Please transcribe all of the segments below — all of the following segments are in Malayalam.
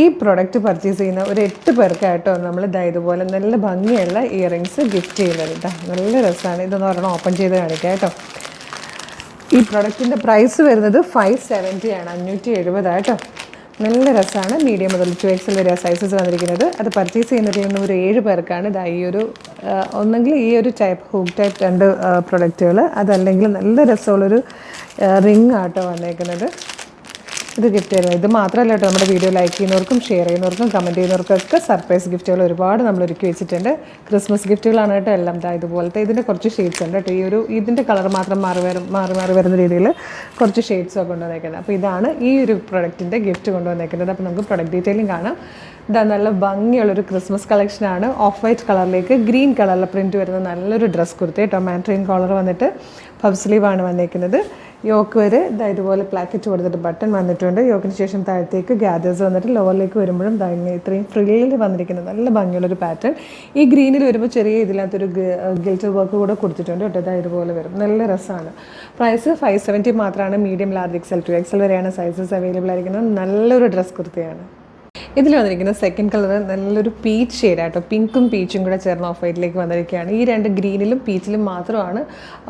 ഈ പ്രൊഡക്റ്റ് പർച്ചേസ് ചെയ്യുന്ന ഒരു 8 പേർക്കായിട്ടോ നമ്മൾ ഇതുപോലെ നല്ല ഭംഗിയുള്ള ഇയറിങ്സ് ഗിഫ്റ്റ് ചെയ്യുന്നത് കേട്ടോ. നല്ല രസമാണ്. ഇതൊന്ന് ഒരെണ്ണം ഓപ്പൺ ചെയ്ത് കാണിക്കാം കേട്ടോ. ഈ പ്രൊഡക്റ്റിൻ്റെ പ്രൈസ് വരുന്നത് 570 ആണ്, 570 കേട്ടോ. നല്ല രസമാണ്. മീഡിയം മുതൽ 2XL വരെ സൈസസ് വന്നിരിക്കുന്നത്. അത് പർച്ചേസ് ചെയ്യുന്നതിൽ നിന്ന് ഒരു 7 പേർക്കാണ് ഈ ഒരു ഒന്നെങ്കിൽ ഈ ഒരു ടൈപ്പ് ഹൂക്ക് ടൈപ്പ് 2 പ്രൊഡക്റ്റുകൾ, അതല്ലെങ്കിൽ നല്ല രസമുള്ളൊരു റിങ് ആട്ടോ വന്നേക്കുന്നത്. ഇത് ഗിഫ്റ്റ് തരുന്നത്. ഇത് മാത്രമല്ല കേട്ടോ, നമ്മുടെ വീഡിയോ ലൈക്ക് ചെയ്യുന്നവർക്കും ഷെയർ ചെയ്യുന്നവർക്കും കമൻറ്റ് ചെയ്യുന്നവർക്കൊക്കെ സർപ്രൈസ് ഗിഫ്റ്റുകൾ ഒരുപാട് നമ്മൾ ഒരുക്കി വെച്ചിട്ടുണ്ട്. ക്രിസ്മസ് ഗിഫ്റ്റുകളാണ് കേട്ടോ എല്ലാം. ഇതുപോലത്തെ ഇതിൻ്റെ കുറച്ച് ഷെയ്ഡ്സ് ഉണ്ട് കേട്ടോ. ഇതിൻ്റെ കളർ മാത്രം മാറി വരുന്ന രീതിയിൽ കുറച്ച് ഷെയ്ഡ്സൊക്കെ കൊണ്ടുവന്നേക്കുന്നത്. അപ്പോൾ ഇതാണ് ഈ ഒരു പ്രൊഡക്റ്റിൻ്റെ ഗിഫ്റ്റ് കൊണ്ടുവന്നേക്കുന്നത്. അപ്പോൾ നമുക്ക് പ്രൊഡക്റ്റ് ഡീറ്റെയിലും കാണാം. നല്ല ഭംഗിയുള്ളൊരു ക്രിസ്മസ് കളക്ഷനാണ്. ഓഫ് വൈറ്റ് കളറിലേക്ക് ഗ്രീൻ കളറിൽ പ്രിൻറ്റ് വരുന്ന നല്ലൊരു ഡ്രസ് കുർത്തി കേട്ടോ. മാൻട്രീൻ കോളർ വന്നിട്ട് പഫ് സ്ലീവാണ് വന്നേക്കുന്നത്. യോക്ക് വരെ ഇതുപോലെ പ്ലാക്കറ്റ് കൊടുത്തിട്ട് ബട്ടൺ വന്നിട്ടുണ്ട്. യോക്കിന് ശേഷം താഴത്തേക്ക് ഗ്യാദേഴ്സ് വന്നിട്ട് ലോവറിലേക്ക് വരുമ്പോഴും ഇത്രയും ഫ്രില്ലിൽ വന്നിരിക്കുന്നത് നല്ല ഭംഗിയുള്ളൊരു പാറ്റേൺ. ഈ ഗ്രീനിൽ വരുമ്പോൾ ചെറിയ ഇതിനകത്തൊരു ഗിൽറ്റർ വർക്ക് കൂടെ കൊടുത്തിട്ടുണ്ട് കേട്ടോ. ഇതുപോലെ വരും. നല്ല രസമാണ്. പ്രൈസ് 570 മാത്രമാണ്. മീഡിയം, ലാർജ്, XL, 2XL വരെയാണ് സൈസസ് അവൈലബിൾ ആയിരിക്കുന്നത്. നല്ലൊരു ഡ്രസ് കുർത്തിയാണ്. ഇതിൽ വന്നിരിക്കുന്ന സെക്കൻഡ് കളർ നല്ലൊരു പീച്ച് ഷെയ്ഡാട്ടോ. പിങ്കും പീച്ചും കൂടെ ചേർന്ന് ഓഫ് വൈറ്റിലേക്ക് വന്നിരിക്കുകയാണ്. ഈ 2 ഗ്രീനിലും പീച്ചിലും മാത്രമാണ്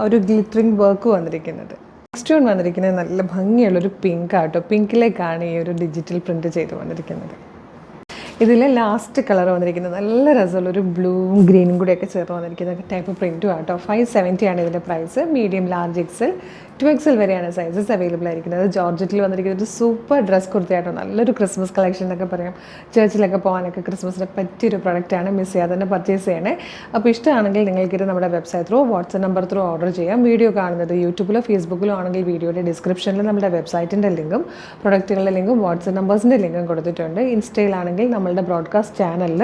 ഒരു ഗ്ലിറ്ററിങ് വർക്ക് വന്നിരിക്കുന്നത്. നെക്സ്റ്റ് വൺ വന്നിരിക്കുന്നത് നല്ല ഭംഗിയുള്ളൊരു പിങ്ക് ആട്ടോ. പിങ്കിലേക്കാണ് ഈ ഒരു ഡിജിറ്റൽ പ്രിൻറ്റ് ചെയ്ത് വന്നിരിക്കുന്നത്. ഇതിൽ ലാസ്റ്റ് കളർ വന്നിരിക്കുന്നത് നല്ല രസമുള്ളൊരു ബ്ലൂവും ഗ്രീനും കൂടെയൊക്കെ ചേർന്ന് വന്നിരിക്കുന്ന ടൈപ്പ് പ്രിൻറ്റും ആട്ടോ. 570 ആണ് ഇതിൻ്റെ price. Medium, large, XL, 2XL വരെയാണ് സൈസസ് അവൈലബിൾ ആയിരിക്കുന്നത്. ജോർജറ്റിൽ വന്നിരിക്കുന്നത് ഒരു സൂപ്പർ ഡ്രസ് കുർത്തിയായിട്ടോ. നല്ലൊരു ക്രിസ്മസ് കളക്ഷൻ എന്നൊക്കെ പറയാം. ചർച്ചിലൊക്കെ പോകാനൊക്കെ ക്രിസ്മസിന് പറ്റിയൊരു പ്രൊഡക്റ്റാണ്. മിസ് ചെയ്യാതെ തന്നെ പർച്ചേസ് ചെയ്യണേ. അപ്പോൾ ഇഷ്ടമാണെങ്കിൽ നിങ്ങൾക്കിത് നമ്മുടെ website through, WhatsApp number through order ചെയ്യാം. വീഡിയോ കാണുന്നത് യൂട്യൂബിലോ ഫേസ്ബുക്കിലോ ആണെങ്കിൽ വീഡിയോയുടെ ഡിസ്ക്രിപ്ഷനിൽ നമ്മുടെ വെബ്സൈറ്റിൻ്റെ ലിങ്കും പ്രൊഡക്റ്റുകളുടെ ലിങ്കും വാട്സ്ആപ്പ് നമ്പേഴ്സിൻ്റെ ലിങ്കും കൊടുത്തിട്ടുണ്ട്. ഇൻസ്റ്റയിലാണെങ്കിൽ നമ്മളുടെ ബ്രോഡ്കാസ്റ്റ് ചാനലിൽ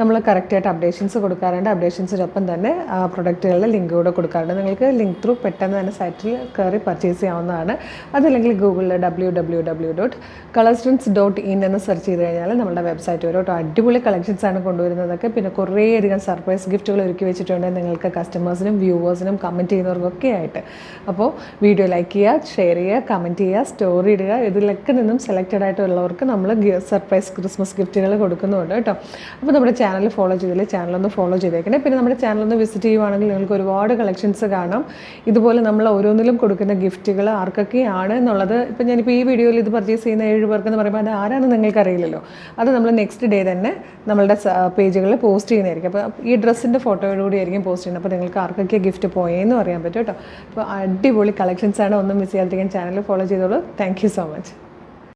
നമ്മൾ കറക്റ്റായിട്ട് അപ്ഡേഷൻസ് കൊടുക്കാറുണ്ട്. അപ്ഡേഷൻസിനൊപ്പം തന്നെ പ്രൊഡക്റ്റുകളുടെ ലിങ്ക് കൂടെ കൊടുക്കാറുണ്ട്. നിങ്ങൾക്ക് ലിങ്ക് ത്രൂ പെട്ടെന്ന് തന്നെ സൈറ്റിൽ കയറി പർച്ചേസ് ചെയ്യാവുന്നതാണ്. അതല്ലെങ്കിൽ ഗൂഗിളിൽ www.colorstrints.in എന്ന് സെർച്ച് ചെയ്ത് കഴിഞ്ഞാൽ നമ്മുടെ വെബ്സൈറ്റ് വരും കേട്ടോ. അടിപൊളി കളക്ഷൻസാണ് കൊണ്ടുവരുന്നതൊക്കെ. പിന്നെ കുറേയധികം സർപ്രൈസ് ഗിഫ്റ്റുകൾ ഒരുക്കി വെച്ചിട്ടുണ്ട് നിങ്ങൾക്ക് കസ്റ്റമേഴ്സിനും വ്യൂവേഴ്സിനും കമൻറ്റ് ചെയ്യുന്നവർക്കൊക്കെ ആയിട്ട്. അപ്പോൾ വീഡിയോ ലൈക്ക് ചെയ്യുക, ഷെയർ ചെയ്യുക, കമൻറ്റ് ചെയ്യുക, സ്റ്റോറി ഇടുക. ഇതിലൊക്കെ നിന്നും സെലക്റ്റഡ് ആയിട്ടുള്ളവർക്ക് നമ്മൾ സർപ്രൈസ് ക്രിസ്മസ് ഗിഫ്റ്റുകൾ കൊടുക്കുന്നുണ്ട് കേട്ടോ. അപ്പോൾ നമ്മുടെ ചാനൽ ഫോളോ ചെയ്തില്ലേ, ചാനലൊന്ന് ഫോളോ ചെയ്തേക്കണേ. പിന്നെ നമ്മുടെ ചാനലൊന്ന് വിസിറ്റ് ചെയ്യുവാണെങ്കിൽ നിങ്ങൾക്ക് ഒരുപാട് കളക്ഷൻസ് കാണാം. ഇതുപോലെ നമ്മൾ ഓരോന്നിലും കൊടുക്കുന്ന ഗിഫ്റ്റുകൾ ആർക്കൊക്കെയാണ് എന്നുള്ളത് ഇപ്പം ഞാനിപ്പോൾ ഈ വീഡിയോയിൽ ഇത് പർച്ചേസ് ചെയ്യുന്ന 7 പേർക്കെന്ന് പറയുമ്പോൾ അത് ആരാണെന്ന് നിങ്ങൾക്ക് അറിയില്ലല്ലോ. അത് നമ്മൾ നെക്സ്റ്റ് ഡേ തന്നെ നമ്മളുടെ പേജുകളിൽ പോസ്റ്റ് ചെയ്യുന്നതായിരിക്കും. അപ്പോൾ ഈ ഡ്രസ്സിൻ്റെ ഫോട്ടോയോടുകൂടി ആയിരിക്കും പോസ്റ്റ് ചെയ്യുന്നത്. അപ്പോൾ നിങ്ങൾക്ക് ആർക്കൊക്കെ ഗിഫ്റ്റ് പോയെന്ന് അറിയാൻ പറ്റും കേട്ടോ. അപ്പോൾ അടിപൊളി കളക്ഷൻസാണ്. ഒന്നും മിസ് ചെയ്യാതിരിക്കാൻ ചാനൽ ഫോളോ ചെയ്തോളൂ. Thank you so much.